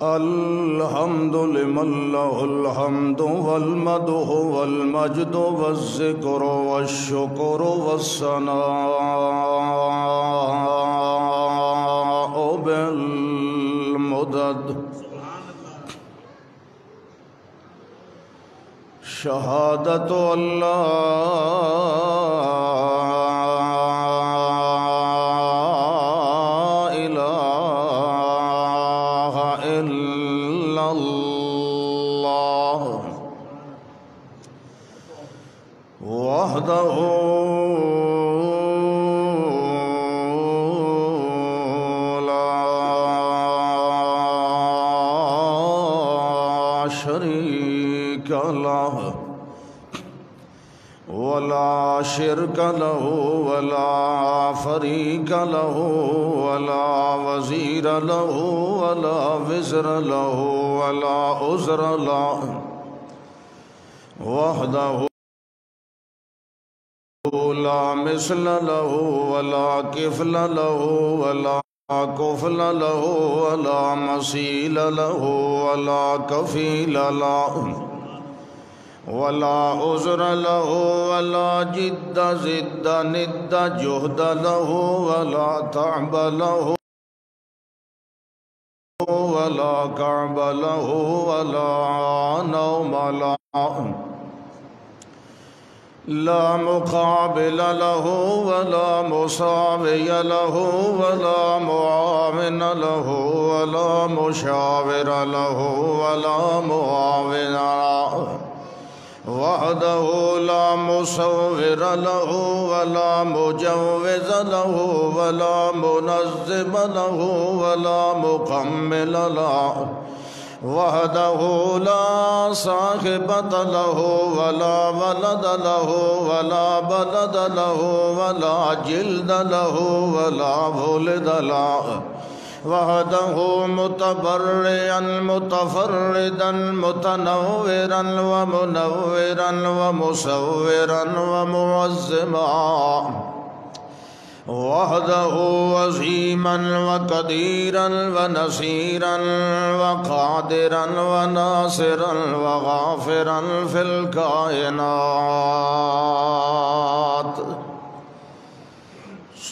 الحمد لمن له الحمد والمدح والمجد والذكر والشكر والثناء بالمدد شهادة أن لا إله إلا الله وحده لا شريك له ولا شرك له ولا فريق له ولا وزير له ولا وزر له ولا عذر له وحده لا مثل له ولا كفل له ولا كفل له ولا مثيل له ولا كفيل له ولا عذر له ولا جد زد ند جهد له ولا تعب له ولا كعب له ولا نوم له لا مقابل له ولا مساوي له ولا معاون له ولا مشاور له ولا معاون له وحده لا مصور له ولا مجوز له ولا منظم له ولا مكمل له وحده لا صاحبة له ولا ولد له ولا بلد له ولا جلد له ولا ولد له وحده متبرئا متفردا متنورا ومنورا ومصورا ومعظما وحده عظيما وقديرا ونصيرا وقادرا وناصرا وغافرا في الكائنات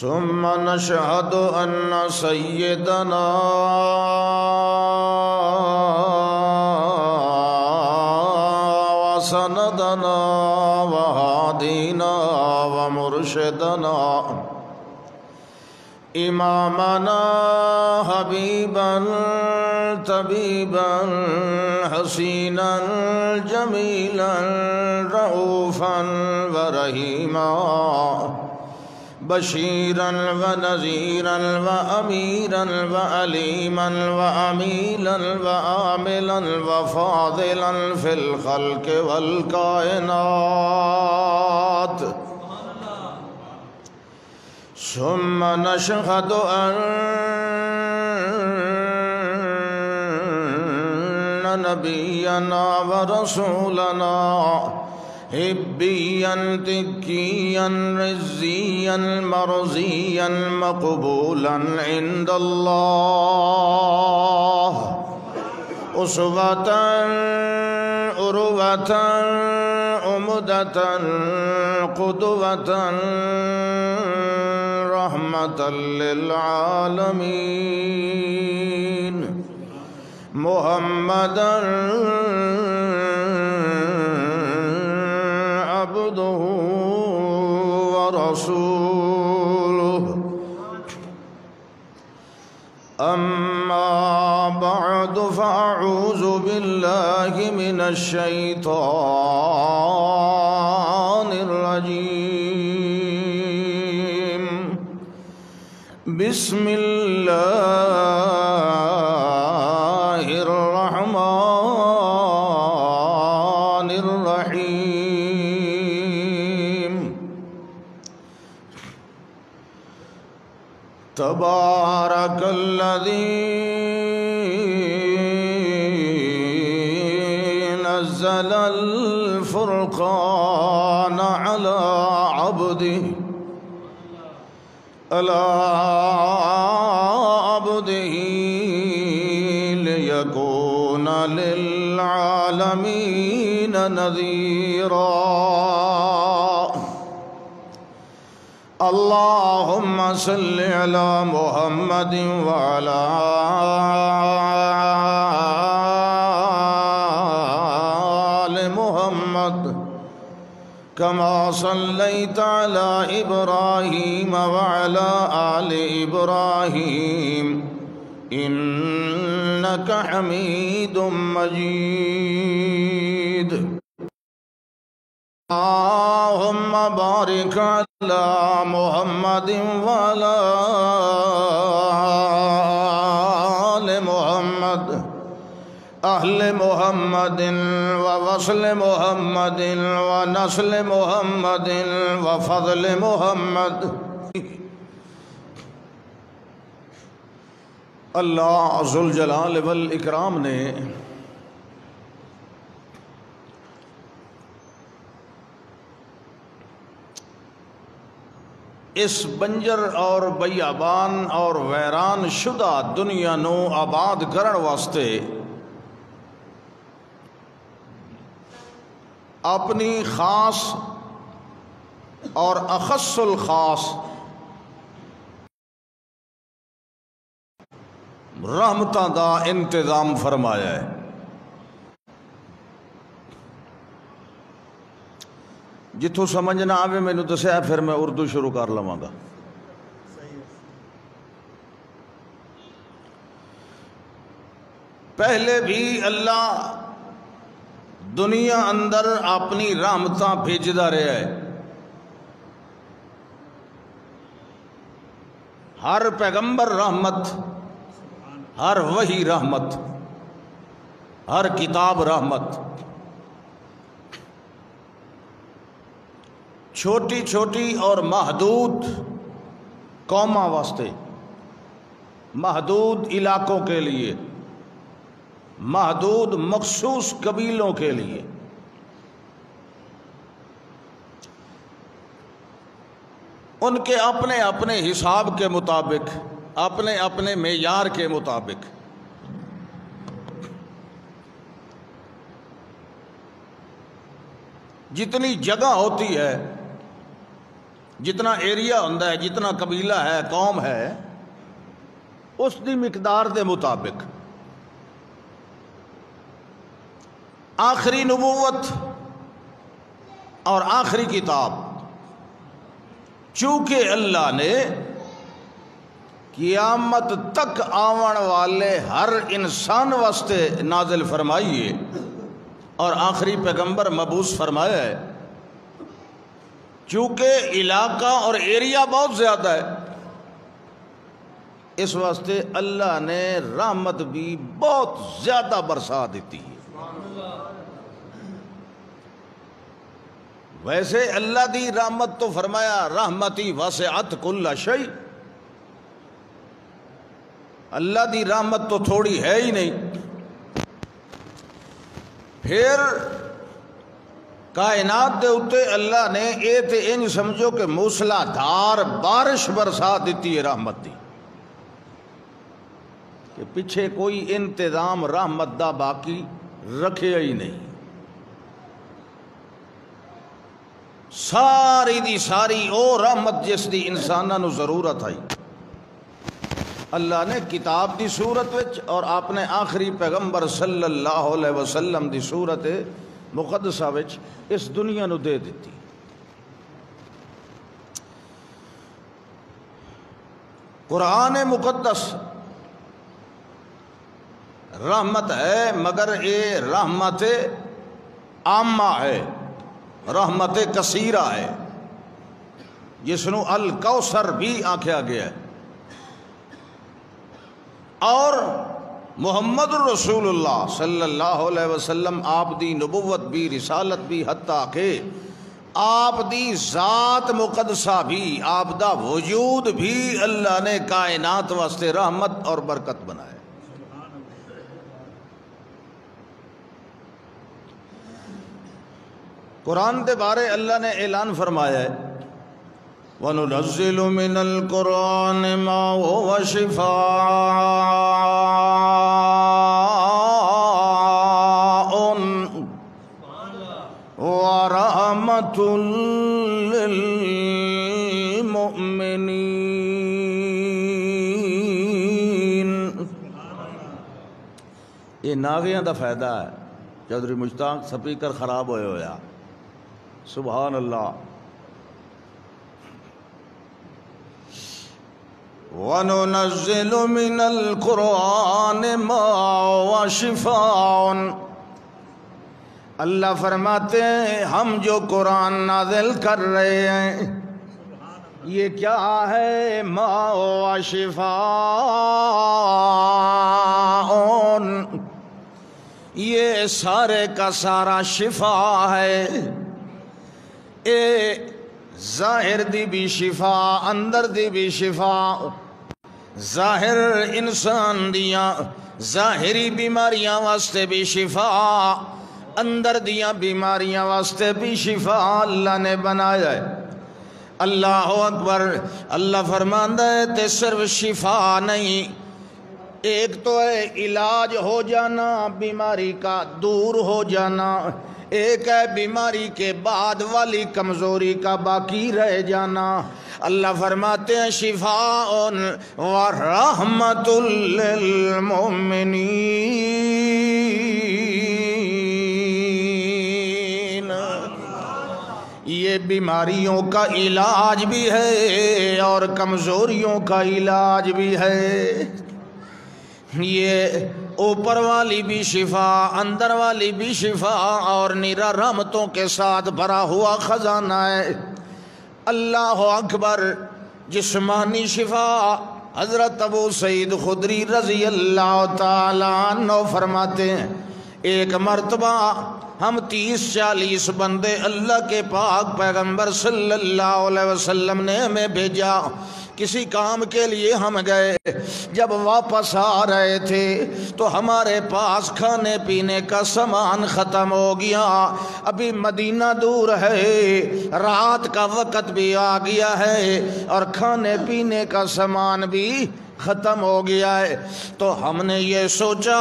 ثم نشهد أن سيدنا وسندنا وهادينا ومرشدنا إمامنا حبيبا طبيبا حسينا جميلا رؤوفا ورحيما بشيرا ونذيرا وأميرا وأليما وأميلا وآملا وفاضلا في الخلق والكائنات ثم نشهد أن نبينا ورسولنا حبيا تقيا رزيا مرضيا مقبولا عند الله أسوة أروة أمدة قدوة رحمة للعالمين محمدا عبده ورسوله أما بعد فأعوذ بالله من الشيطان الرجيم بسم الله الرحمن الرحيم تبارك الذي نزل الفرقان على عبده ليكون ليكون للعالمين نذيرا اللهم صل على محمد وعلى آل محمد كما صليت على إبراهيم وعلى آل إبراهيم إنك حميد مجيد اللهم بارك على محمد وعلى آل محمد أهل محمد ووصل محمد ونسل محمد وفضل محمد اللہ ذوالجلال والاکرام نے اس بنجر اور بیابان اور ویران شدہ دنیا نو آباد کرن واسطے اپنی خاص اور اخص الخاص رحمتاں دا انتظام فرمایا ہے۔ جتوں سمجھ نہ آوے مینوں دسیا پھر میں اردو شروع کر لواں گا۔ پہلے بھی اللہ دنیا اندر اپنی رحمتاں بھیجدا رہا ہے۔ ہر پیغمبر رحمت، ہر وحی رحمت، ہر کتاب رحمت، چھوٹی چھوٹی اور محدود قوموں واسطے، محدود علاقوں کے لیے، محدود مخصوص قبیلوں کے لیے، ان کے اپنے اپنے حساب کے مطابق، اپنے اپنے معیار کے مطابق۔ جتنی جگہ ہوتی ہے، جتنا ایریا ہوتا ہے، جتنا قبیلہ ہے، قوم ہے، اس دی مقدار دے مطابق آخری نبوت اور آخری کتاب چونکہ اللہ نے قیامت تک آون والے ہر انسان واسطے نازل فرمائی ہے اور آخری پیغمبر مبعوث فرمایا ہے، چونکہ علاقہ اور ایریا بہت زیادہ ہے، اس واسطے اللہ نے رحمت بھی بہت زیادہ برسا دیتی ہے۔ ویسے اللہ دی رحمت تو فرمایا رحمتی واسعت کل شیء، اللہ دی رحمت تو تھوڑی ہے ہی نہیں۔ پھر کائنات دے اتے اللہ نے اے تے انج سمجھو کہ موسلا دھار بارش برسا دیتی ہے رحمت دی، کہ پیچھے کوئی انتظام رحمت دا باقی رکھے ہی نہیں۔ ساری دی ساری او رحمت جس دی انساناں نو ضرورت آئی، اللہ نے کتاب دی صورت وچ اور آپ نے آخری پیغمبر صلی اللہ علیہ وسلم دی صورت مقدسہ وچ اس دنیا نو دے دیتی۔ قرآن مقدس رحمت ہے، مگر اے رحمت عامہ ہے، رحمت کثیرہ ہے، جس نو الکوثر بھی آکھیا گیا ہے۔ اور محمد رسول اللہ صلی اللہ علیہ وسلم آپ دی نبوت بھی، رسالت بھی، حتیٰ کہ آپ دی ذات مقدسہ بھی، آپ دا وجود بھی اللہ نے کائنات واسطے رحمت اور برکت بنائے۔ قرآن دے بارے اللہ نے اعلان فرمایا ہے وَنُنَزِّلُ مِنَ الْقُرْآنِ مَا هُوَ شِفَاءٌ ورحمۃ للمؤمنین۔ یہ ناغیاں دا فائدہ ہے۔ چودھری مشتاق سپیکر خراب ہوئے ہویا، سبحان اللہ۔ وَنُنَزِّلُ مِنَ الْقُرْآنِ مَا هُوَ شِفَاءٌ۔ اللہ فرماتے ہیں ہم جو قرآن نازل کر رہے ہیں یہ کیا ہے؟ مَا هُوَ شِفَاءٌ، یہ سارے کا سارا شفا ہے۔ اے ظاہر دی بھی شفا، اندر دی بھی شفا۔ ظاہر انسان دیاں ظاہری بیماریاں واسطے بھی شفا، اندر دیاں بیماریاں واسطے بھی شفا اللہ نے بنایا ہے۔ اللہ اکبر۔ اللہ فرماندا ہے تے صرف شفا نہیں، ایک تو ہے علاج ہو جانا، بیماری کا دور ہو جانا، ایک ہے بیماری کے بعد والی کمزوری کا باقی رہ جانا۔ اللہ فرماتے ہیں شفاء ورحمۃ للمؤمنین، یہ بیماریوں کا علاج بھی ہے اور کمزوریوں کا علاج بھی ہے۔ یہ اوپر والی بھی شفا، اندر والی بھی شفا اور نیرا رحمتوں کے ساتھ بھرا ہوا خزانہ ہے۔ اللہ اکبر۔ جسمانی شفا حضرت ابو سعید خدری رضی اللہ تعالیٰ عنہ فرماتے ہیں ایک مرتبہ ہم 30-40 بندے اللہ کے پاک پیغمبر صلی اللہ علیہ وسلم نے ہمیں بھیجا، کسی کام کے لیے ہم گئے۔ جب واپس آ رہے تھے تو ہمارے پاس کھانے پینے کا سامان ختم ہو گیا۔ ابھی مدینہ دور ہے، رات کا وقت بھی آ گیا ہے اور کھانے پینے کا سامان بھی ختم ہو گیا ہے۔ تو ہم نے یہ سوچا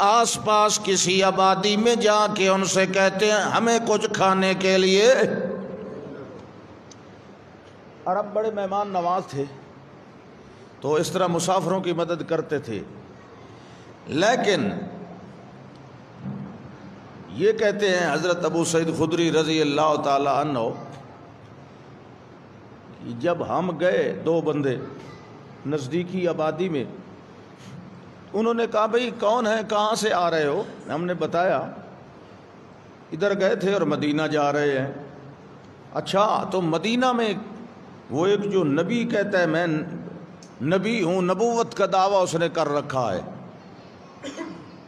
آس پاس کسی آبادی میں جا کے ان سے کہتے ہیں ہمیں کچھ کھانے کے لیے۔ عرب بڑے مہمان نواز تھے تو اس طرح مسافروں کی مدد کرتے تھے، لیکن یہ کہتے ہیں حضرت ابو سعید خدری رضی اللہ تعالی عنہ کہ جب ہم گئے 2 بندے نزدیکی آبادی میں، انہوں نے کہا بھئی کون ہے، کہاں سے آ رہے ہو؟ ہم نے بتایا ادھر گئے تھے اور مدینہ جا رہے ہیں۔ اچھا تو مدینہ میں وہ ایک جو نبی کہتا ہے میں نبی ہوں، نبوت کا دعویٰ اس نے کر رکھا ہے،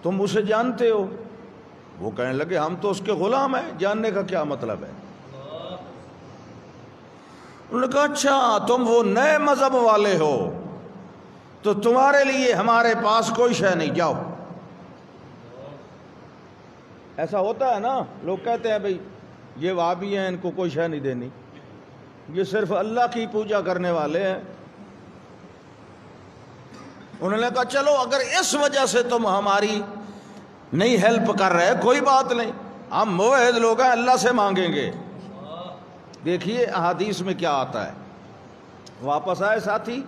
تم اسے جانتے ہو؟ وہ کہنے لگے ہم تو اس کے غلام ہیں، جاننے کا کیا مطلب ہے؟ انہوں نے کہا اچھا تم وہ نئے مذہب والے ہو تو تمہارے لیے ہمارے پاس کوئی شے نہیں، جاؤ۔ ایسا ہوتا ہے نا، لوگ کہتے ہیں بھئی یہ وہابی ہیں، ان کو کوئی شے نہیں دینی، یہ صرف اللہ کی پوجا کرنے والے ہیں۔ انہوں نے کہا چلو اگر اس وجہ سے تم ہماری نہیں ہیلپ کر رہے کوئی بات نہیں، ہم موحد لوگ ہیں، اللہ سے مانگیں گے۔ دیکھیے احادیث میں کیا آتا ہے۔ واپس آئے ساتھی،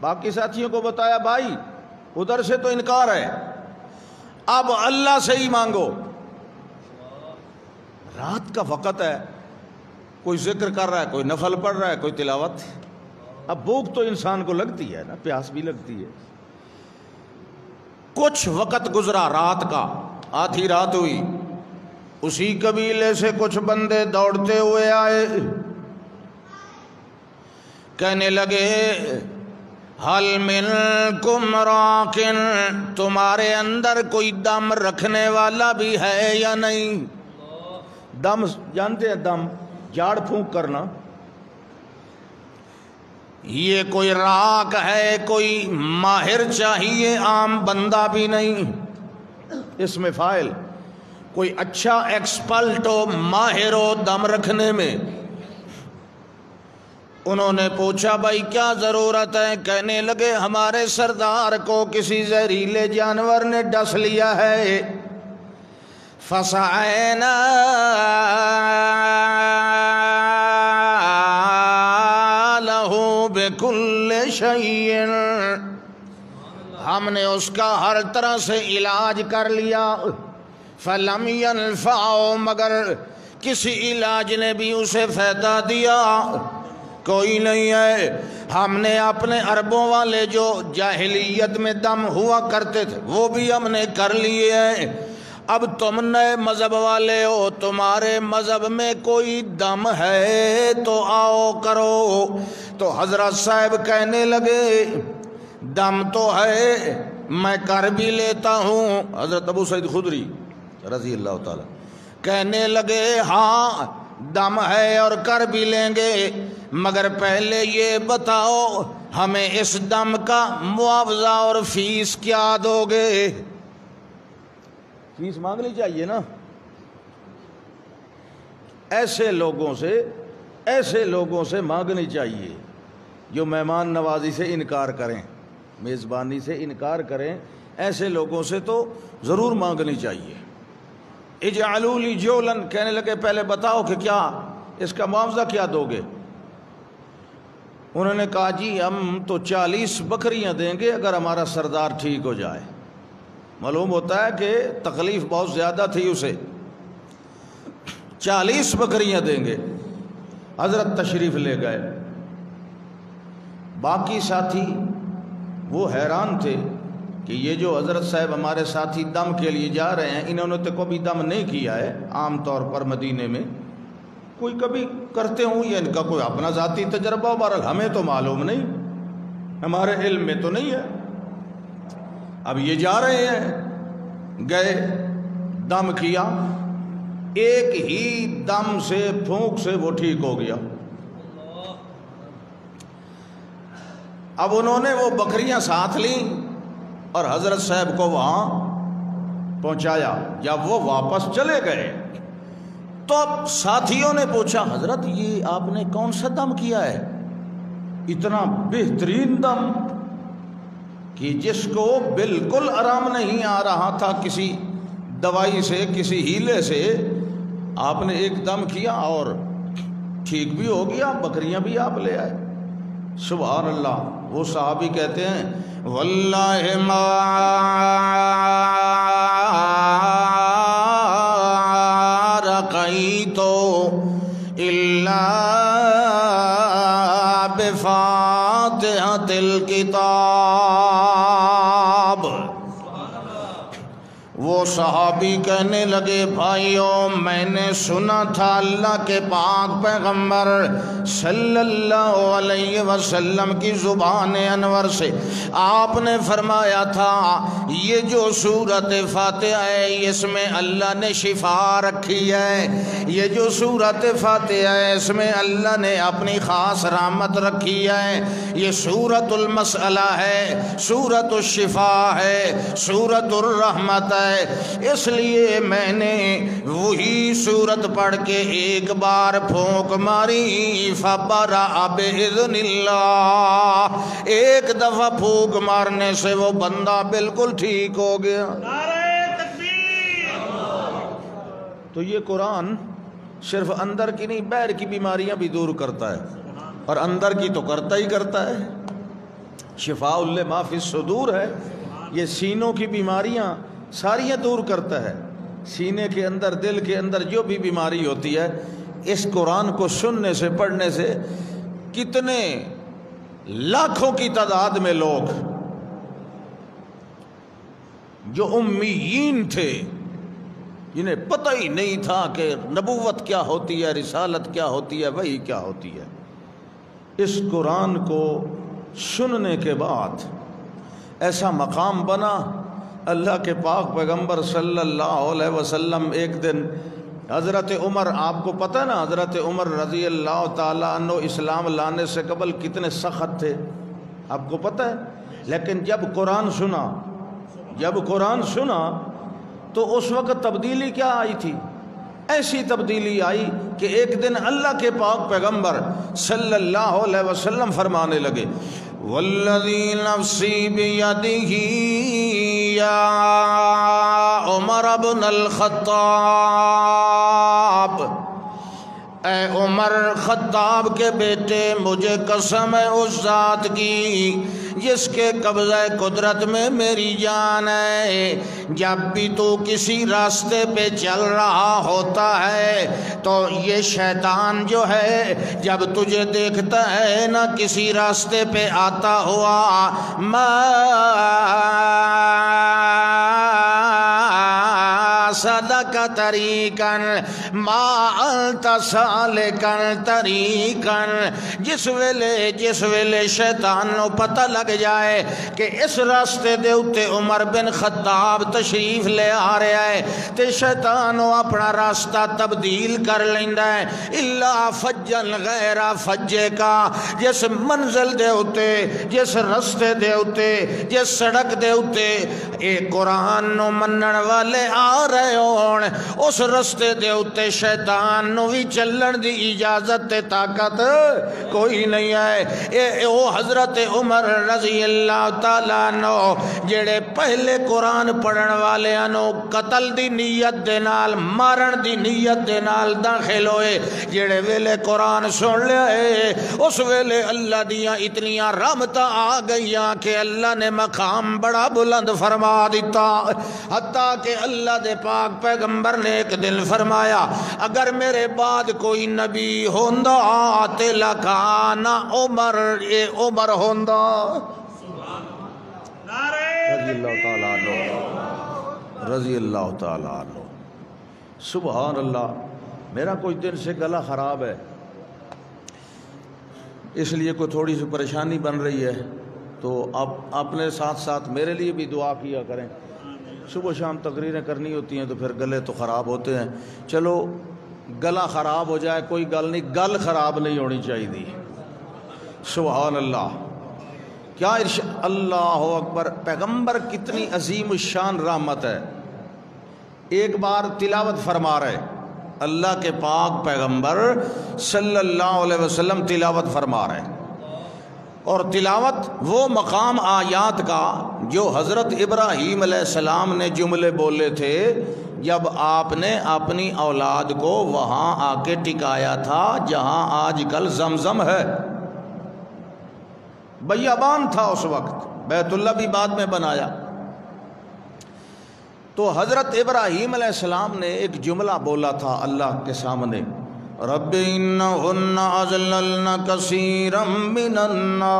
باقی ساتھیوں کو بتایا بھائی ادھر سے تو انکار ہے، اب اللہ سے ہی مانگو۔ رات کا وقت ہے، کوئی ذکر کر رہا ہے، کوئی نفل پڑھ رہا ہے، کوئی تلاوت۔ اب بھوک تو انسان کو لگتی ہے نا، پیاس بھی لگتی ہے۔ کچھ وقت گزرا رات کا، آدھی رات ہوئی، اسی قبیلے سے کچھ بندے دوڑتے ہوئے آئے، کہنے لگے حل منکم راکن، تمہارے اندر کوئی دم رکھنے والا بھی ہے یا نہیں؟ دم جانتے ہیں، دم جھاڑ پھونک کرنا۔ یہ کوئی راک ہے، کوئی ماہر چاہیے، عام بندہ بھی نہیں۔ اس میں فاعل کوئی اچھا ایکسپرٹ ہو، ماہر ہو دم رکھنے میں۔ انہوں نے پوچھا بھائی کیا ضرورت ہے؟ کہنے لگے ہمارے سردار کو کسی زہریلے جانور نے ڈس لیا ہے، فسعینا شيء، ہم نے اس کا ہر طرح سے علاج کر لیا، فلم ينفعه، مگر کسی علاج نے بھی اسے فائدہ دیا کوئی نہیں ہے۔ ہم نے اپنے عربوں والے جو جاہلیت میں دم ہوا کرتے تھے وہ بھی ہم نے کر لیے ہیں، اب تم نئے مذہب والے ہو، تمہارے مذہب میں کوئی دم ہے تو آؤ کرو۔ تو حضرت صاحب کہنے لگے دم تو ہے، میں کر بھی لیتا ہوں۔ حضرت ابو سعید خدری رضی اللہ تعالی کہنے لگے ہاں دم ہے اور کر بھی لیں گے، مگر پہلے یہ بتاؤ ہمیں اس دم کا معاوضہ اور فیس کیا دو گے؟ فیس مانگنی چاہیے نا۔ ایسے لوگوں سے مانگنی چاہیے جو مہمان نوازی سے انکار کریں، میزبانی سے انکار کریں، ایسے لوگوں سے تو ضرور مانگنی چاہیے۔ اجعلوا لی جولن، کہنے لگے پہلے بتاؤ کہ کیا اس کا معاوضہ کیا دو گے؟ انہوں نے کہا جی ہم تو 40 بکریاں دیں گے اگر ہمارا سردار ٹھیک ہو جائے۔ معلوم ہوتا ہے کہ تکلیف بہت زیادہ تھی اسے، 40 بکریاں دیں گے۔ حضرت تشریف لے گئے، باقی ساتھی وہ حیران تھے کہ یہ جو حضرت صاحب ہمارے ساتھی دم کے لیے جا رہے ہیں، انہوں نے تو کبھی دم نہیں کیا ہے، عام طور پر مدینے میں کوئی کبھی کرتے ہوں یا ان کا کوئی اپنا ذاتی تجربہ ہو، بہرحال ہمیں تو معلوم نہیں، ہمارے علم میں تو نہیں ہے۔ اب یہ جا رہے ہیں، گئے دم کیا، ایک ہی دم سے پھونک سے وہ ٹھیک ہو گیا۔ اب انہوں نے وہ بکریاں ساتھ لیں اور حضرت صاحب کو وہاں پہنچایا۔ جب وہ واپس چلے گئے تو اب ساتھیوں نے پوچھا حضرت یہ آپ نے کون سا دم کیا ہے؟ اتنا بہترین دم کہ جس کو بالکل آرام نہیں آ رہا تھا کسی دوائی سے، کسی ہیلے سے، آپ نے ایک دم کیا اور ٹھیک بھی ہو گیا، بکریاں بھی آپ لے آئے۔ سبحان اللہ۔ وہ صحابی کہتے ہیں واللہ ما رقیت الا بفاتحۃ الکتاب۔ وہ صحابی کہنے لگے بھائیوں میں نے سنا تھا اللہ کے پاک پیغمبر صلی اللہ علیہ وسلم کی زبان انور سے آپ نے فرمایا تھا یہ جو سورت فاتحہ ہے اس میں اللہ نے شفا رکھی ہے، یہ جو سورت فاتحہ ہے اس میں اللہ نے اپنی خاص رحمت رکھی ہے، یہ سورت المسئلہ ہے، سورت الشفا ہے، سورت الرحمت ہے۔ اس لیے میں نے وہی سورت پڑھ کے ایک بار پھونک ماری، فبرأ بإذن اللہ، ایک دفعہ پھونک مارنے سے وہ بندہ بالکل ٹھیک ہو گیا۔ نعرہ تکبیر۔ تو یہ قرآن صرف اندر کی نہیں باہر کی بیماریاں بھی دور کرتا ہے، اور اندر کی تو کرتا ہی کرتا ہے۔ شفاء لما فی الصدور ہے، یہ سینوں کی بیماریاں ساریاں دور کرتا ہے۔ سینے کے اندر، دل کے اندر جو بھی بیماری ہوتی ہے، اس قرآن کو سننے سے، پڑھنے سے کتنے لاکھوں کی تعداد میں لوگ جو امیین تھے، جنہیں پتہ ہی نہیں تھا کہ نبوت کیا ہوتی ہے، رسالت کیا ہوتی ہے، وحی کیا ہوتی ہے، اس قرآن کو سننے کے بعد ایسا مقام بنا۔ اللہ کے پاک پیغمبر صلی اللہ علیہ وسلم ایک دن حضرت عمر، آپ کو پتہ ہے نا حضرت عمر رضی اللہ تعالیٰ عنہ اسلام لانے سے قبل کتنے سخت تھے، آپ کو پتہ ہے، لیکن جب قرآن سنا تو اس وقت تبدیلی کیا آئی تھی؟ ایسی تبدیلی آئی کہ ایک دن اللہ کے پاک پیغمبر صلی اللہ علیہ وسلم فرمانے لگے والذی نفسی بیدہ یا عمر بن الخطاب، اے عمر خطاب کے بیٹے مجھے قسم ہے اس ذات کی جس کے قبضہ قدرت میں میری جان ہے، جب بھی تو کسی راستے پہ چل رہا ہوتا ہے تو یہ شیطان جو ہے جب تجھے دیکھتا ہے نہ کسی راستے پہ آتا ہوا ما صدق طریقاً ما انت سالکاً طریقاً، جس ویلے شیطان نو پتہ لگ جائے کہ اس راستے دے اتے عمر بن خطاب تشریف لے آ رہا ہے تے شیطان اپنا راستہ تبدیل کر لیندا ہے، الا فجن غیر فجے کا، جس منزل دے اتے جس راستے دے اتے جس سڑک دے اتے اے قرآن نو منن والے آ رہے ہون اس رستے دے اتے شیطان نو بھی چلن دی اجازت تے طاقت کوئی نہیں ہے۔ اے او حضرت عمر رضی اللہ تعالیٰ عنہ جڑے پہلے قرآن پڑھن والے انو قتل دی نیت دے نال مارن دی نیت دے نال داخل ہوئے، جڑے ویلے قرآن سن لیا ہے اس ویلے اللہ دیاں اتنیاں رحمتاں آ گئیاں کہ اللہ نے مقام بڑا بلند فرما دیتا، حتیٰ کہ اللہ دے پاک پیغمبر نے ایک دن فرمایا اگر میرے بعد کوئی نبی ہوندا تے لکانا عمر، اے عمر ہوندا رضی اللہ تعالیٰ عنہ، رضی اللہ تعالیٰ عنہ۔ سبحان اللہ، میرا کچھ دن سے گلا خراب ہے، اس لیے کوئی تھوڑی سی پریشانی بن رہی ہے، تو آپ اپنے ساتھ ساتھ میرے لیے بھی دعا کیا کریں، صبح شام تقریریں کرنی ہوتی ہیں تو پھر گلے تو خراب ہوتے ہیں، چلو گلا خراب ہو جائے کوئی گل نہیں، گل خراب نہیں ہونی چاہیے۔ سبحان اللہ، کیا اللہ اکبر، پیغمبر کتنی عظیم الشان رحمت ہے۔ ایک بار تلاوت فرما رہے اللہ کے پاک پیغمبر صلی اللہ علیہ وسلم تلاوت فرما رہے، اور تلاوت وہ مقام آیات کا جو حضرت ابراہیم علیہ السلام نے جملے بولے تھے جب آپ نے اپنی اولاد کو وہاں آ کے ٹکایا تھا جہاں آج کل زمزم ہے، بیابان تھا اس وقت، بیت اللہ بھی بعد میں بنایا۔ تو حضرت ابراہیم علیہ السلام نے ایک جملہ بولا تھا اللہ کے سامنے، رب انہن اضللن کثیرا من الناس،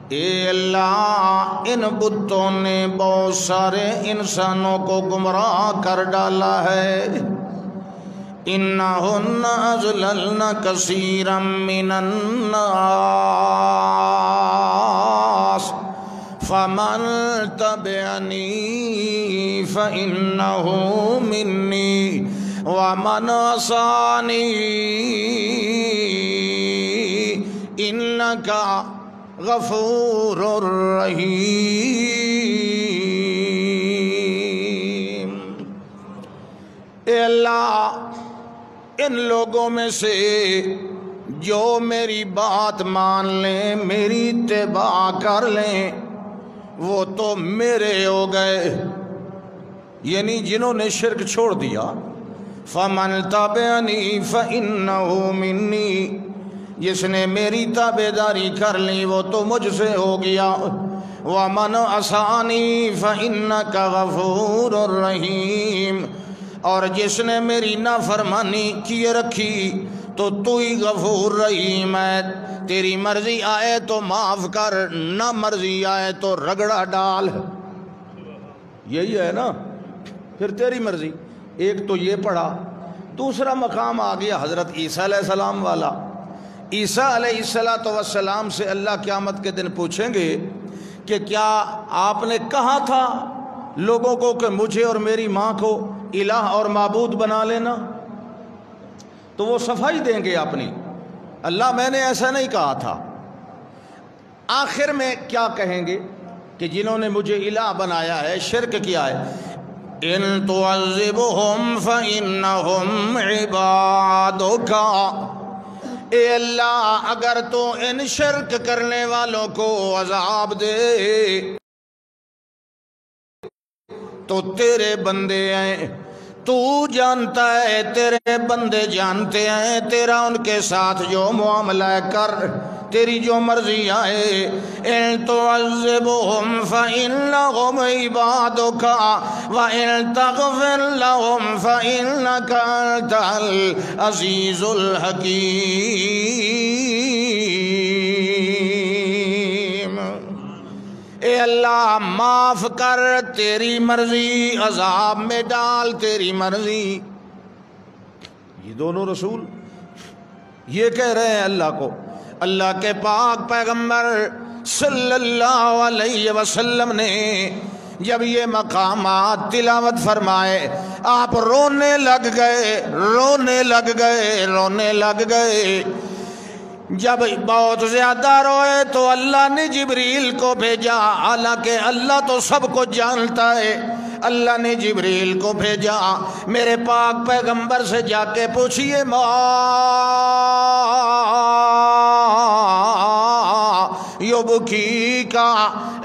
اے اللہ ان بتوں نے بہت سارے انسانوں کو گمراہ کر ڈالا ہے، انہن اضللن کثیرا من الناس فمن تبعنی فإنه منی ومن عصانی انک غفور رحیم۔ اے اللہ ان لوگوں میں سے جو میری بات مان لیں میری اتباع کر لیں وہ تو میرے ہو گئے، یعنی جنہوں نے شرک چھوڑ دیا، فمن تابعنی فإنہ منی، جس نے میری تابعداری کر لی وہ تو مجھ سے ہو گیا، ومن عصانی فإنک غفور رحیم، اور جس نے میری نافرمانی کیے رکھی تو ہی غفور رحیم ہے، تیری مرضی آئے تو معاف کر، نہ مرضی آئے تو رگڑا ڈال، یہی ہے نا، پھر تیری مرضی۔ ایک تو یہ پڑھا، دوسرا مقام آ گیا حضرت عیسیٰ علیہ السلام والا۔ عیسیٰ علیہ السلام سے اللہ قیامت کے دن پوچھیں گے کہ کیا آپ نے کہا تھا لوگوں کو کہ مجھے اور میری ماں کو الہ اور معبود بنا لینا؟ تو وہ صفائی دیں گے اپنی، اللہ میں نے ایسا نہیں کہا تھا۔ آخر میں کیا کہیں گے کہ جنہوں نے مجھے الہ بنایا ہے، شرک کیا ہے، ان تعذبہم فإنہم عبادک، اے اللہ اگر تو ان شرک کرنے والوں کو عذاب دے تو تیرے بندے ہیں، تو جانتا ہے، تیرے بندے جانتے ہیں، تیرا ان کے ساتھ جو معاملہ ہے کر، تیری جو مرضی آئے۔ ان تعذبهم فإنهم عبادك وإن تغفر لهم فإنك أنت العزيز الحكيم۔ اے اللہ معاف کر، تیری مرضی، عذاب میں ڈال، تیری مرضی۔ یہ دونوں رسول یہ کہہ رہے ہیں اللہ کو۔ اللہ کے پاک پیغمبر صلی اللہ علیہ وسلم نے جب یہ مقامات تلاوت فرمائے، آپ رونے لگ گئے، رونے لگ گئے، رونے لگ گئے۔ جب بہت زیادہ روئے تو اللہ نے جبریل کو بھیجا، حالانکہ اللہ تو سب کو جانتا ہے۔ اللہ نے جبریل کو بھیجا، میرے پاک پیغمبر سے جا کے پوچھئے یبکی کا،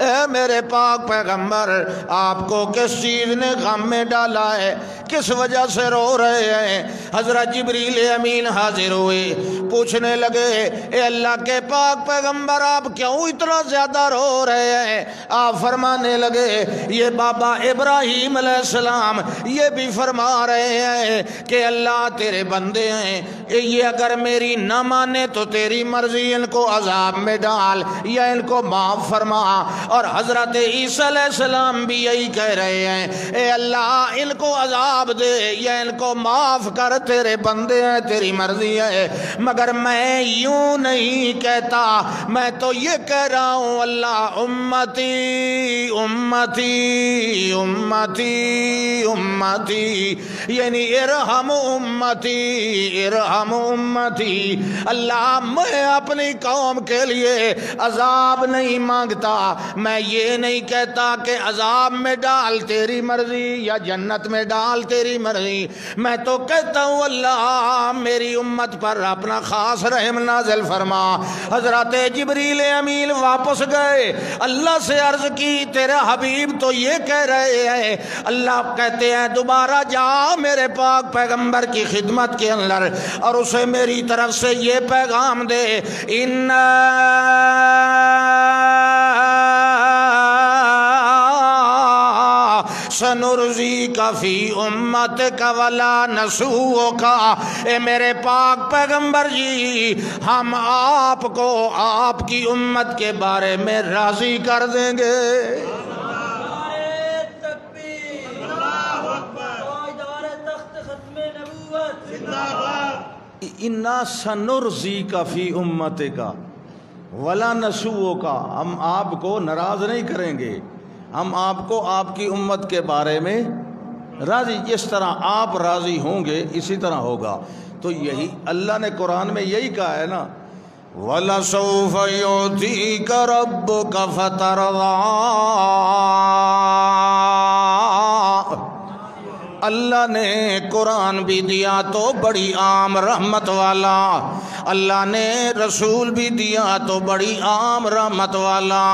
اے میرے پاک پیغمبر آپ کو کس چیز نے غم میں ڈالا ہے، کس وجہ سے رو رہے ہیں؟ حضرت جبریل امین حاضر ہوئے، پوچھنے لگے اے اللہ کے پاک پیغمبر آپ کیوں اتنا زیادہ رو رہے ہیں؟ آپ فرمانے لگے یہ بابا ابراہیم علیہ السلام یہ بھی فرما رہے ہیں کہ اللہ تیرے بندے ہیں، یہ اگر میری نہ مانے تو تیری مرضی، ان کو عذاب میں ڈال یا ان کو معاف فرما۔ اور حضرت عیسیٰ علیہ السلام بھی یہی کہہ رہے ہیں اے اللہ ان کو عذاب دے یا ان کو معاف کر، تیرے بندے ہیں، تیری مرضی ہے۔ مگر میں یوں نہیں کہتا، میں تو یہ کہہ رہا ہوں اللہ امتی امتی امتی امتی، یعنی ارحم امتی ارحم امتی۔ اللہ میں اپنی قوم کے لیے عذاب نہیں مانگتا، میں یہ نہیں کہتا کہ عذاب میں ڈال تیری مرضی یا جنت میں ڈال تیری مرضی، میں تو کہتا ہوں اللہ میری امت پر اپنا خاص رحم نازل فرما۔ حضرت جبریل امین واپس گئے، اللہ سے عرض کی تیرا حبیب تو یہ کہہ رہے ہیں، اللہ کہتے ہیں دوبارہ جا میرے پاک پیغمبر کی خدمت کے اندر اور اسے میری طرف سے یہ پیغام دے، سنرضیک فی امتک ولا نسوءک۔ اے میرے پاک پیغمبر جی ہم آپ کو آپ کی امت کے بارے میں راضی کر دیں گے۔ انا سنرضیک فی امتک ولا نسوءک، ہم آپ کو ناراض نہیں کریں گے، ہم آپ کو آپ کی امت کے بارے میں راضی، جس طرح آپ راضی ہوں گے اسی طرح ہوگا۔ تو یہی اللہ نے قرآن میں یہی کہا ہے نا، وَلَسَوْفَ يُعْطِيكَ رَبُّكَ فَتَرْضَىٰ۔ اللہ نے قرآن بھی دیا تو بڑی عام رحمت والا، اللہ نے رسول بھی دیا تو بڑی عام رحمت والا،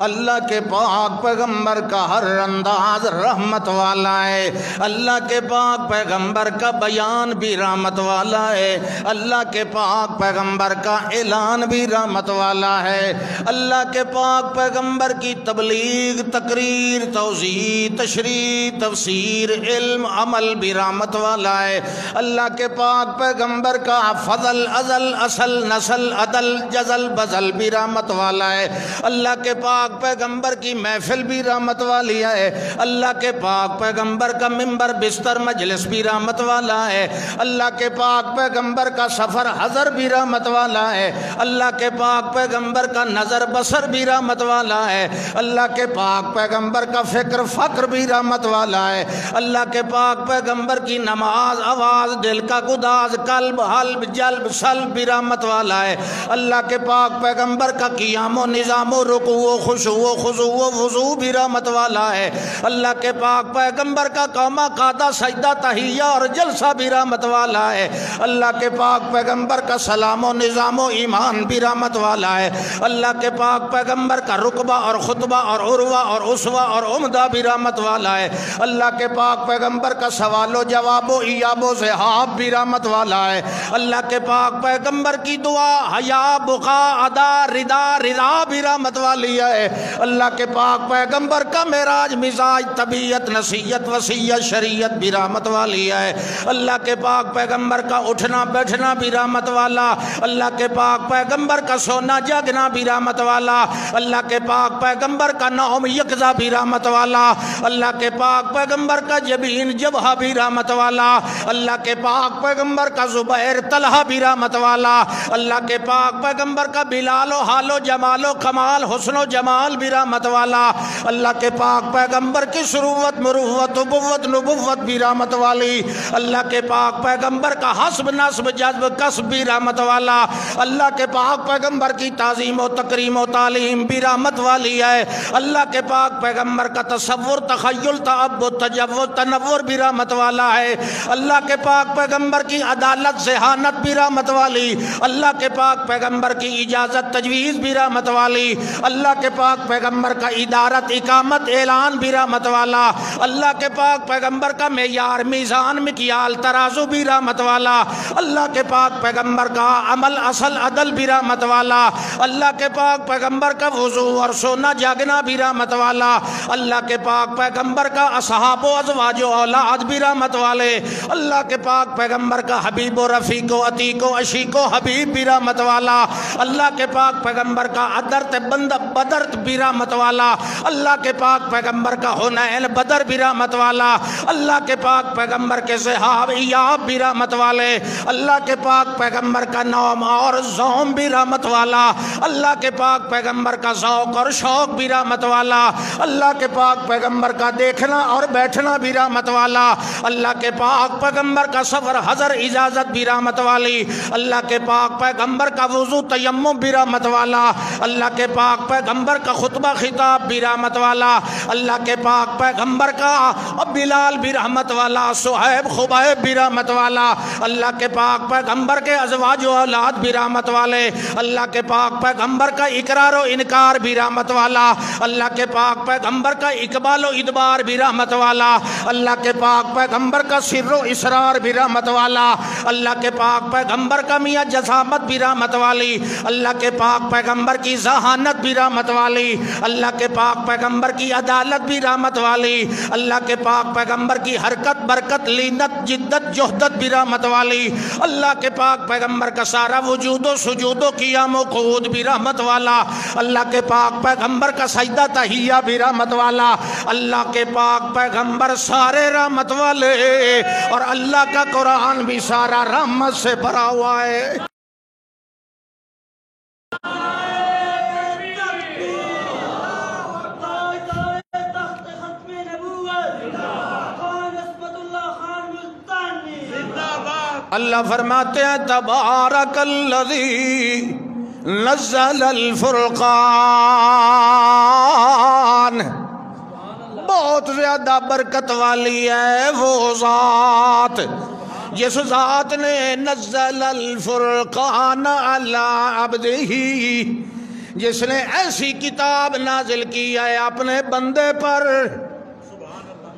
اللہ کے پاک پیغمبر کا ہر انداز رحمت والا ہے، اللہ کے پاک پیغمبر کا بیان بھی رحمت والا ہے، اللہ کے پاک پیغمبر کا اعلان بھی رحمت والا ہے، اللہ کے پاک پیغمبر کی تبلیغ، تقریر، توضیح، تشریح، تفسیر، علم، عمل بھی رحمت والا ہے، اللہ کے پاک پیغمبر کا فضل، ازل، اصل، نسل، عدل، جزل، بزل بھی رحمت والا ہے، اللہ کے پاک پیغمبر کی محفل بھی رحمت والی ہے، اللہ کے پاک پیغمبر کا منبر، بستر، مجلس بھی رحمت والا ہے، اللہ کے پاک پیغمبر کا سفر، حضر بھی رحمت والا ہے، اللہ کے پاک پیغمبر کا نظر، بصر بھی رحمت والا ہے، اللہ کے پاک پیغمبر کا فکر، فقر بھی رحمت والا ہے، اللہ کے پاک پاک پیغمبر کی نماز، آواز، دل کا گداز، قلب، حلب، جلب، سلب بھی رحمت والا ہے۔ اللہ کے پاک پیغمبر کا قیام و نظام و رکوع و خشوع و خضوع و وضو بھی رحمت والا ہے۔ اللہ کے پاک پیغمبر کا قوما قادہ سجدہ تحیہ اور جلسہ بھی رحمت والا ہے۔ اللہ کے پاک پیغمبر کا سلام و نظام و ایمان بھی رحمت والا ہے۔ اللہ کے پاک پیغمبر کا رکبہ اور خطبہ اور عروہ اور اسوہ اور عمدہ بھی رحمت والا ہے۔ اللہ کے پاک پیغمبر کا سوال و جواب و ایاب و ذہاب بھی رحمت والا ہے۔ اللہ کے پاک پیغمبر کی دعا، حیا، بقا، ادا، رضا بھی رحمت والی ہے۔ اللہ کے پاک پیغمبر کا معراج، مزاج، طبیعت، نصیحت، وصیت، شریعت بھی رحمت والی ہے۔ اللہ کے پاک پیغمبر کا اٹھنا بیٹھنا بھی رحمت والا۔ اللہ کے پاک پیغمبر کا سونا جاگنا بھی رحمت والا۔ اللہ کے پاک پیغمبر کا نوم یقظہ بھی رحمت والا۔ اللہ کے پاک پیغمبر کا جبین جبہہ بھی رحمت والا۔ اللہ کے پاک پیغمبر کا زبیر طلحہ بھی رحمت والا۔ اللہ کے پاک پیغمبر کا بلال و حال و جمال و کمال، حسن و جمال بھی رحمت والا۔ اللہ کے پاک پیغمبر کی سروت، مروت، ابوت، نبوت بھی رحمت والی۔ اللہ کے پاک پیغمبر کا حسب، نسب، جذب، کسب بھی رحمت والا۔ اللہ کے پاک پیغمبر کی تعظیم و تکریم و تعلیم بھی رحمت والی ہے۔ اللہ کے پاک پیغمبر کا تصور، تخیل، تعبد، تجوز، تنور بھی رحمت والا ہے۔ اللہ کے پاک پیغمبر کی عدالت، ذہانت بھی رحمت والی۔ اللہ کے پاک پیغمبر کی اجازت، تجویز بھی رحمت والی۔ اللہ کے پاک پیغمبر کا ادارت، اقامت، اعلان بھی رحمت والا۔ اللہ کے پاک پیغمبر کا معیار، میزان، مکیال، ترازو بھی رحمت والا۔ اللہ کے پاک پیغمبر کا عمل، اصل، عدل بھی رحمت والا۔ اللہ کے پاک پیغمبر کا وضو اور سونا جاگنا بھی رحمت والا۔ اللہ کے پاک پیغمبر کا اصحاب و ازواج و اولاد بھی رحمت والے۔ اللہ کے پاک پیغمبر کا حبیب و رفیق و عتیق و عشیق و حبیب بھی رحمت والا۔ اللہ کے پاک پیغمبر کا عدرت بند بدرت بھی رحمت والا۔ اللہ کے پاک پیغمبر کا حنین بدر بھی رحمت والا۔ اللہ کے پاک پیغمبر کے صحاب ایاب بھی رحمت والے۔ اللہ کے پاک پیغمبر کا نوم اور زوم بھی رحمت والا۔ اللہ کے پاک پیغمبر کا ذوق اور شوق بھی رحمت والا۔ اللہ کے پاک پیغمبر کا دیکھنا اور بیٹھنا بھی رحمت والا۔ اللہ کے پاک پیغمبر کا سفر حضر اجازت بھی رحمت والی۔ اللہ کے پاک پیغمبر کا وضو تیمم بھی رحمت والا۔ اللہ کے پاک پیغمبر کا خطبہ خطاب بھی رحمت والا۔ اللہ کے پاک پیغمبر کا بلال بھی رحمت والا، صہیب خبیب بھی رحمت والا۔ اللہ کے پاک پیغمبر کے ازواج و اولاد بھی رحمت والے۔ اللہ کے پاک پیغمبر کا اقرار و انکار بھی رحمت والا۔ اللہ کے پاک پیغمبر کا اقبال و ادبار بھی رحمت والا۔ اللہ کے پاک پیغمبر کا سر و اسرار بھی رحمت والا۔ اللہ کے پاک پیغمبر کا میاں جسامت بھی رحمت والی۔ اللہ کے پاک پیغمبر کی ذہانت بھی رحمت والی۔ اللہ کے پاک پیغمبر کی عدالت بھی رحمت والی۔ اللہ کے پاک پیغمبر کی حرکت، برکت، لینت، جدت، جہدت بھی رحمت والی۔ اللہ کے پاک پیغمبر کا سارا وجود و سجود و قیام و قعود بھی رحمت والا۔ اللہ کے پاک پیغمبر کا سجدہ تحیہ بھی رحمت والا۔ اللہ کے پاک پیغمبر سارے رحمت والے، اور اللہ کا قرآن بھی سارا رحمت سے بھرا ہوا ہے۔ اللہ فرماتے ہیں تبارک الذی نزل الفرقان، بہت زیادہ برکت والی ہے وہ ذات جس ذات نے نزل الفرقان علی عبدہ، جس نے ایسی کتاب نازل کی ہے اپنے بندے پر۔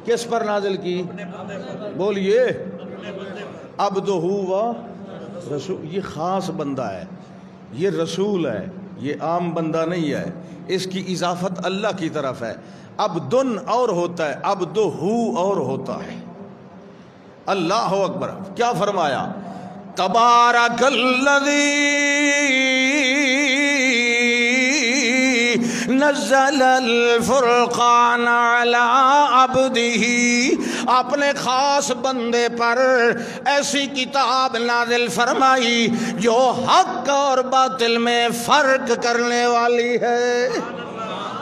کس پر نازل کی؟ بولیے، عبدہ و رسول۔ یہ خاص بندہ ہے، یہ رسول ہے، یہ عام بندہ نہیں ہے، اس کی اضافت اللہ کی طرف ہے۔ عبدن اور ہوتا ہے، عبدہ اور ہوتا ہے۔ اللہ اکبر۔ کیا فرمایا؟ تبارک الذی نزل الفرقان علی عبدہ، اپنے خاص بندے پر ایسی کتاب نازل فرمائی جو حق اور باطل میں فرق کرنے والی ہے۔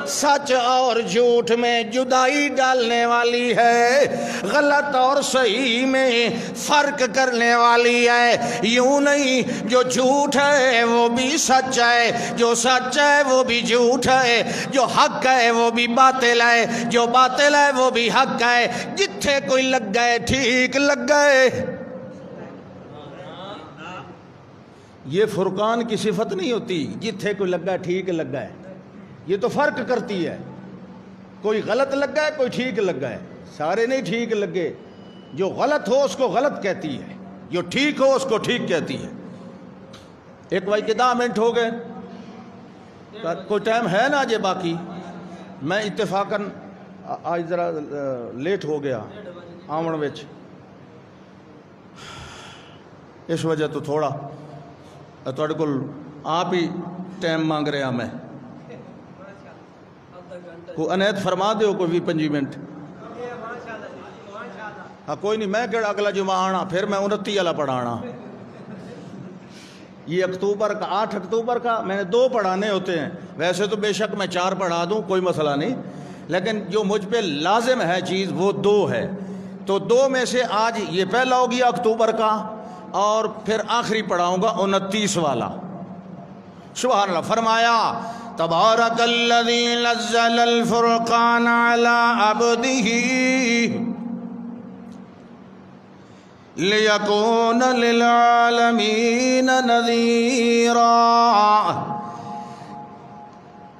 سچ اور جھوٹ میں جدائی ڈالنے والی ہے، غلط اور صحیح میں فرق کرنے والی ہے۔ یوں نہیں جو جھوٹ ہے وہ بھی سچ ہے، جو سچ ہے وہ بھی جھوٹ ہے، جو حق ہے وہ بھی باطل ہے، جو باطل ہے وہ بھی حق ہے۔ جتھے کوئی لگ گئے ٹھیک لگ گئے۔ یہ فرقان کی صفت نہیں ہوتی جتھے کوئی لگا ٹھیک لگا ہے، یہ تو فرق کرتی ہے۔ کوئی غلط لگا ہے، کوئی ٹھیک لگا ہے، سارے نہیں ٹھیک لگے۔ جو غلط ہو اس کو غلط کہتی ہے، جو ٹھیک ہو اس کو ٹھیک کہتی ہے۔ ایک بھائی کے 10 منٹ ہو گئے، کوئی ٹائم ہے نا جے باقی؟ میں اتفاقاً آج ذرا لیٹ ہو گیا آمن وچ، اس وجہ تو تھوڑا تھوڑے کو آپ ہی ٹائم مانگ رہا میں۔ کوئی عنایت فرما دیو کوئی 20-25 منٹ۔ ہاں کوئی نہیں، میں کہڑا اگلا جمعہ آنا، پھر میں 29 والا پڑھانا۔ یہ اکتوبر کا 8 اکتوبر کا میں نے 2 پڑھانے ہوتے ہیں، ویسے تو بے شک میں 4 پڑھا دوں، کوئی مسئلہ نہیں، لیکن جو مجھ پہ لازم ہے چیز وہ 2 ہے۔ تو 2 میں سے آج یہ پہلا ہو گیا اکتوبر کا، اور پھر آخری پڑھاؤں گا 29 والا۔ سبحان اللہ۔ فرمایا تبارک الذی نزل الفرقان علی عبدہ لیکون للعالمین نذیرا۔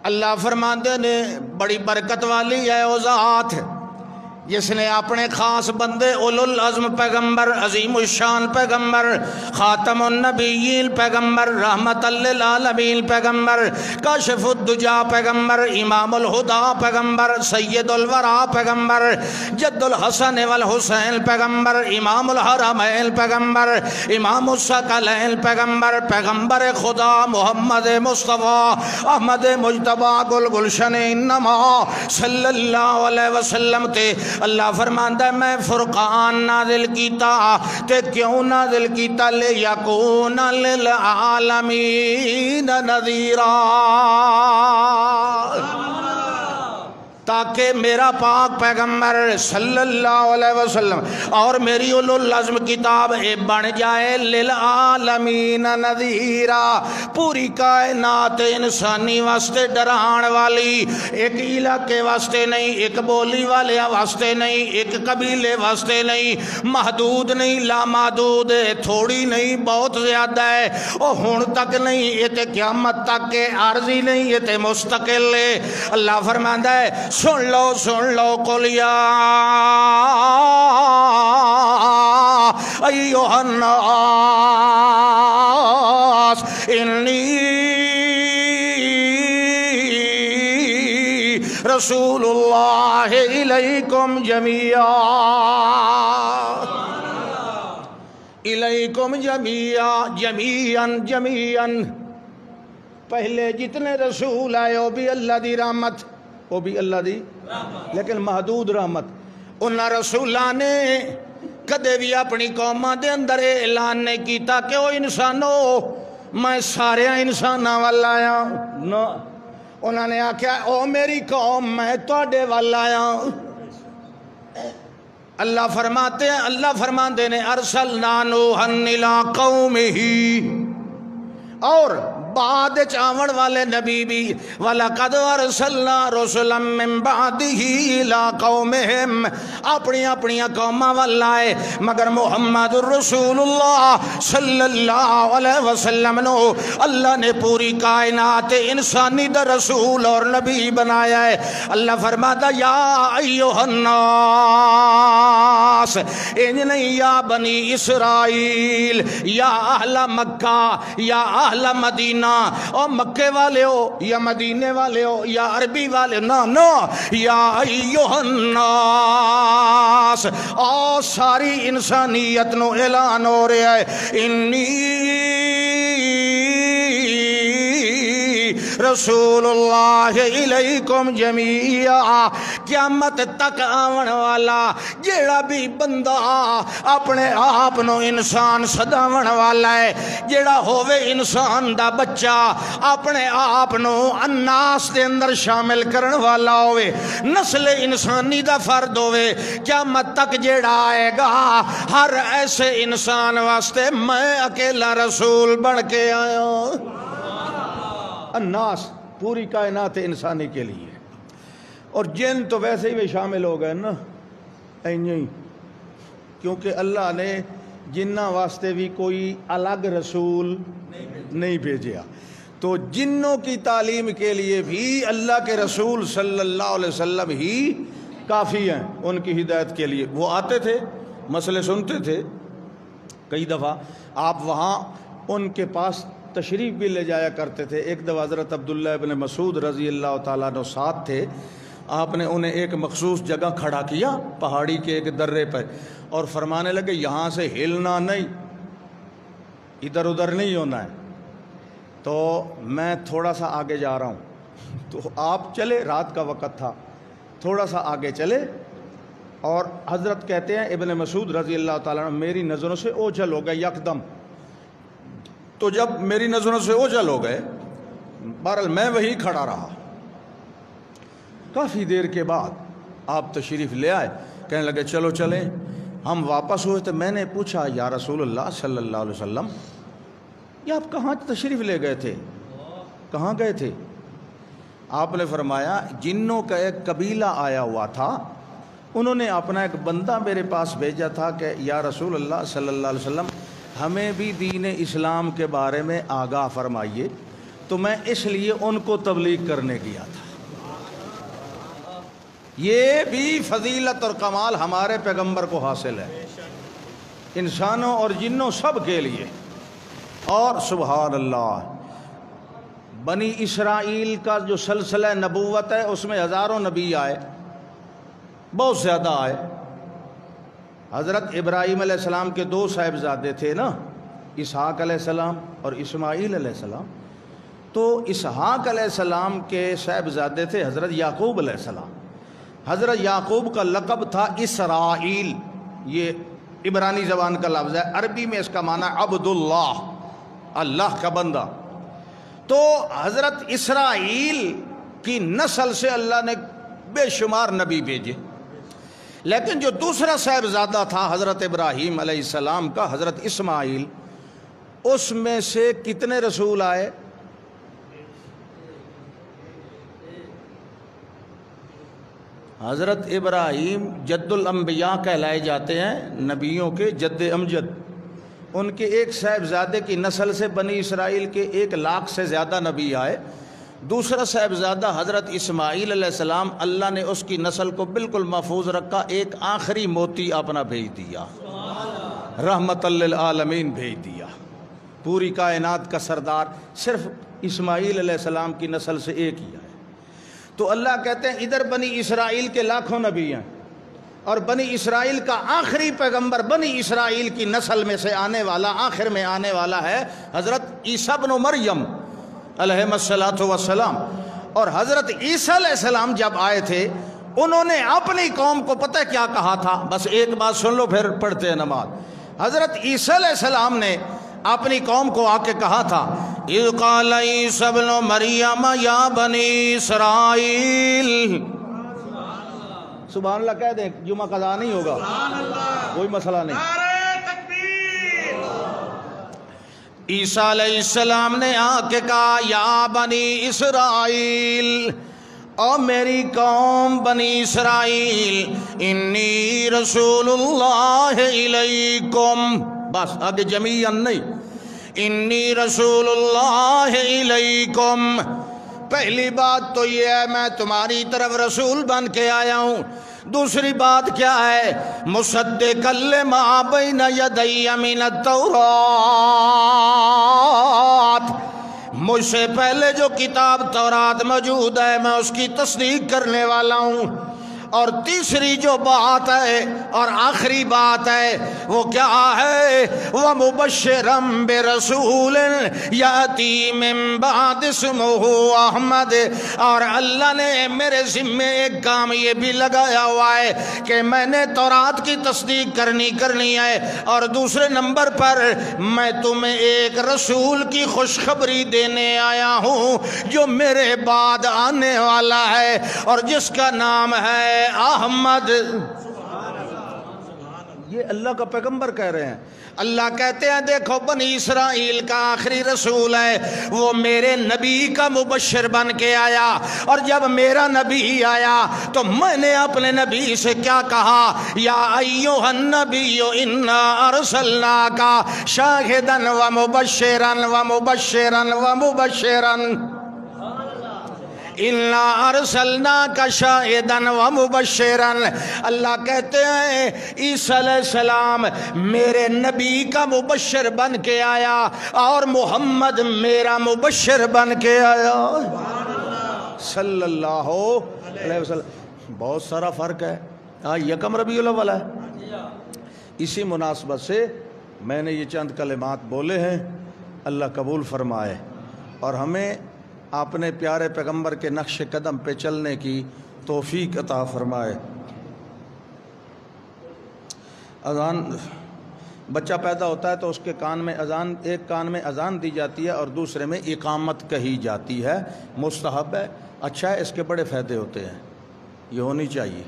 اللہ فرماتے نے بڑی برکت والی ہے وہ ذات جس نے اپنے خاص بندے اولو العزم پیغمبر، عظیم الشان پیغمبر، خاتم النبیین پیغمبر، رحمت للعالمین پیغمبر، کاشف الدجا پیغمبر، امام الہدا پیغمبر، سید الورا پیغمبر، جد الحسن والحسین پیغمبر، امام الحرمین پیغمبر، امام الثقلین پیغمبر، پیغمبر خدا محمد مصطفیٰ احمد مجتبیٰ گل گلشن انما صلی اللہ علیہ وسلم تے اللہ فرماندا ہے میں فرقان نازل کیتا تے کیوں نازل کیتا؟ لیکون للعالمین نذیرا، تاکہ میرا پاک پیغمبر صلی اللہ علیہ وسلم اور میری اولو العزم کتاب بن جائے للعالمین نذیرا، پوری کائنات انسانی واسطے ڈران والی، ایک علاقے واسطے نہیں، ایک بولی والے واسطے نہیں، ایک قبیلے واسطے نہیں، محدود نہیں، لامحدود ہے، تھوڑی نہیں بہت زیادہ ہے، اور ہون تک نہیں، یہ تے قیامت تک کے عارضی نہیں، یہ تے مستقل ہے۔ اللہ فرماندا ہے سن لو قل یا ایھا الناس انی رسول اللہ الیکم جمیعا، الیکم جمیعا۔ پہلے جتنے رسول آئے وہ بھی اللہ دی رحمت، وہ بھی اللہ دی لیکن محدود رحمت۔ انہاں رسولاں نے کدے بھی اپنی قوماں دے اندر اعلان نہیں کیتا کہ او انسانو میں سارے انساناں وال آیا، نہ انہاں نے آکھیا او میری قوم میں تواڈے وال آیا۔ اللہ فرماتے ہیں، اللہ فرماندے نے ارسلنا نوحا الی قومہ، اور بعد چاون والے نبی بھی وَلَقَدْ أَرْسَلْنَا رُسُلًا مِّن بَعْدِهِ إِلَىٰ قَوْمِهِمْ، اپنی قوماں والائے، مگر محمد الرسول اللہ صلی اللہ علیہ وسلم نو اللہ نے پوری کائنات انسانی دا رسول اور نبی بنایا ہے۔ اللہ فرماتا یا ایھا الناس، ان نہیں یا بنی اسرائیل، یا اہل مکہ، یا اہل مدینہ، او مکے والے ہو یا مدینے والے ہو یا عربی والے، نہ یا ایھا الناس، او ساری انسانیت نو اعلان ہو رہا ہے انی رسول اللہ الیکم جمیعا، قیامت تک آون والا جیڑا بھی بندہ اپنے آپ نو انسان سداون والا ہے، جیڑا ہووے انسان دا بچہ اپنے آپ نو الناس دے اندر شامل کرن والا ہوئے، نسل انسانی دا فرد ہوئے، قیامت تک جیڑا آئے گا ہر ایسے انسان واسطے میں اکیلا رسول بن کے آیا ہوں۔ الناس پوری کائنات انسانی کے لیے، اور جن تو ویسے ہی بھی شامل ہو گئے نا ہی، کیونکہ اللہ نے جنہ واسطے بھی کوئی الگ رسول نہیں بھیجیا، تو جنوں کی تعلیم کے لیے بھی اللہ کے رسول صلی اللہ علیہ وسلم ہی کافی ہیں ان کی ہدایت کے لیے۔ وہ آتے تھے، مسئلے سنتے تھے، کئی دفعہ آپ وہاں ان کے پاس تشریف بھی لے جایا کرتے تھے۔ ایک دفعہ حضرت عبداللہ ابن مسعود رضی اللہ تعالیٰ عنہ ساتھ تھے، آپ نے انہیں ایک مخصوص جگہ کھڑا کیا پہاڑی کے ایک درے پر، اور فرمانے لگے یہاں سے ہلنا نہیں، ادھر ادھر نہیں ہونا ہے، تو میں تھوڑا سا آگے جا رہا ہوں۔ تو آپ چلے، رات کا وقت تھا، تھوڑا سا آگے چلے، اور حضرت کہتے ہیں ابن مسعود رضی اللہ تعالیٰ عنہ میری نظروں سے اوجھل ہو گئے یکدم۔ تو جب میری نظروں سے اوجھل ہو گئے، بہرحال میں وہی کھڑا رہا۔ کافی دیر کے بعد آپ تشریف لے آئے، کہنے لگے چلو چلیں۔ ہم واپس ہوئے تو میں نے پوچھا یا رسول اللہ صلی اللہ علیہ وسلم، یہ آپ کہاں تشریف لے گئے تھے، کہاں گئے تھے؟ آپ نے فرمایا جنوں کا ایک قبیلہ آیا ہوا تھا، انہوں نے اپنا ایک بندہ میرے پاس بھیجا تھا کہ یا رسول اللہ صلی اللہ علیہ وسلم ہمیں بھی دین اسلام کے بارے میں آگاہ فرمائیے، تو میں اس لیے ان کو تبلیغ کرنے گیا تھا۔ یہ بھی فضیلت اور کمال ہمارے پیغمبر کو حاصل ہے، انسانوں اور جنوں سب کے لیے۔ اور سبحان اللہ، بنی اسرائیل کا جو سلسلہ نبوت ہے اس میں ہزاروں نبی آئے، بہت زیادہ آئے۔ حضرت ابراہیم علیہ السلام کے دو صاحبزادے تھے نا، اسحاق علیہ السلام اور اسماعیل علیہ السلام۔ تو اسحاق علیہ السلام کے صاحبزادے تھے حضرت یعقوب علیہ السلام۔ حضرت یعقوب کا لقب تھا اسرائیل، یہ عبرانی زبان کا لفظ ہے، عربی میں اس کا معنی عبداللہ، اللہ کا بندہ۔ تو حضرت اسرائیل کی نسل سے اللہ نے بے شمار نبی بھیجے، لیکن جو دوسرا صاحبزادہ تھا حضرت ابراہیم علیہ السلام کا، حضرت اسماعیل، اس میں سے کتنے رسول آئے؟ حضرت ابراہیم جد الانبیاء کہلائے جاتے ہیں، نبیوں کے جد امجد۔ ان کے ایک صاحبزادے کی نسل سے بنی اسرائیل کے 1,00,000 سے زیادہ نبی آئے۔ دوسرا صاحبزادہ حضرت اسماعیل علیہ السلام، اللہ نے اس کی نسل کو بالکل محفوظ رکھا، ایک آخری موتی اپنا بھیج دیا، رحمت للعالمین بھیج دیا۔ پوری کائنات کا سردار صرف اسماعیل علیہ السلام کی نسل سے ایک ہی آئے۔ تو اللہ کہتے ہیں ادھر بنی اسرائیل کے لاکھوں نبی ہیں، اور بنی اسرائیل کا آخری پیغمبر بنی اسرائیل کی نسل میں سے آنے والا، آخر میں آنے والا ہے حضرت عیسیٰ ابن مریم علیہ السلام۔ اور حضرت عیسیٰ علیہ السلام جب آئے تھے، انہوں نے اپنی قوم کو پتہ کیا کہا تھا؟ بس ایک بات سن لو پھر پڑھتے ہیں نماز۔ حضرت عیسیٰ علیہ السلام نے اپنی قوم کو آ کے کہا تھا، اذ قال عیسیٰ ابن مریم یا بنی اسرائیل۔ سبحان اللہ کہہ دیں، جمعہ قضا نہیں ہوگا، کوئی مسئلہ نہیں۔ عیسیٰ علیہ السلام نے آ کے کہا یا بنی اسرائیل، او میری قوم بنی اسرائیل، انی رسول اللہ الیکم، بس آگے جمیعاً نہیں، انی رسول اللہ الیکم۔ پہلی بات تو یہ ہے میں تمہاری طرف رسول بن کے آیا ہوں۔ دوسری بات کیا ہے؟ مصدقا لما بین یدی من التوراۃ، مجھ سے پہلے جو کتاب تورات موجود ہے میں اس کی تصدیق کرنے والا ہوں، اور تیسری جو بات ہے اور آخری بات ہے وہ کیا ہے؟ وَمُبَشِّرًا بِرَسُولٍ يَأْتِي مِن بَعْدِ اسْمُهُ احمد۔ اور اللہ نے میرے ذمے ایک کام یہ بھی لگایا ہوا ہے کہ میں نے تورات کی تصدیق کرنی ہے، اور دوسرے نمبر پر میں تمہیں ایک رسول کی خوشخبری دینے آیا ہوں جو میرے بعد آنے والا ہے اور جس کا نام ہے احمد۔ یہ اللہ کا پیغمبر کہہ رہے ہیں۔ اللہ کہتے ہیں دیکھو بنی اسرائیل کا آخری رسول ہے، وہ میرے نبی کا مبشر بن کے آیا، اور جب میرا نبی آیا تو میں نے اپنے نبی سے کیا کہا؟ یا ایھا النبی انا ارسلناک شاہدا ومبشرا ومبشرا ومبشرا اِنَّا أَرْسَلْنَاكَ شَاهِدًا وَمُبَشِّرًا۔ اللہ کہتے ہیں عیسیٰ علیہ السلام میرے نبی کا مبشر بن کے آیا، اور محمد میرا مبشر بن کے آیا صلی اللہ علیہ وسلم۔ بہت سارا فرق ہے۔ یکم ربیع الاول ہے۔ اسی مناسبت سے میں نے یہ چند کلمات بولے ہیں، اللہ قبول فرمائے اور ہمیں اپنے پیارے پیغمبر کے نقش قدم پہ چلنے کی توفیق عطا فرمائے۔ اذان، بچہ پیدا ہوتا ہے تو اس کے کان میں اذان، ایک کان میں اذان دی جاتی ہے اور دوسرے میں اقامت کہی جاتی ہے، مستحب ہے، اچھا ہے، اس کے بڑے فائدے ہوتے ہیں، یہ ہونی چاہیے۔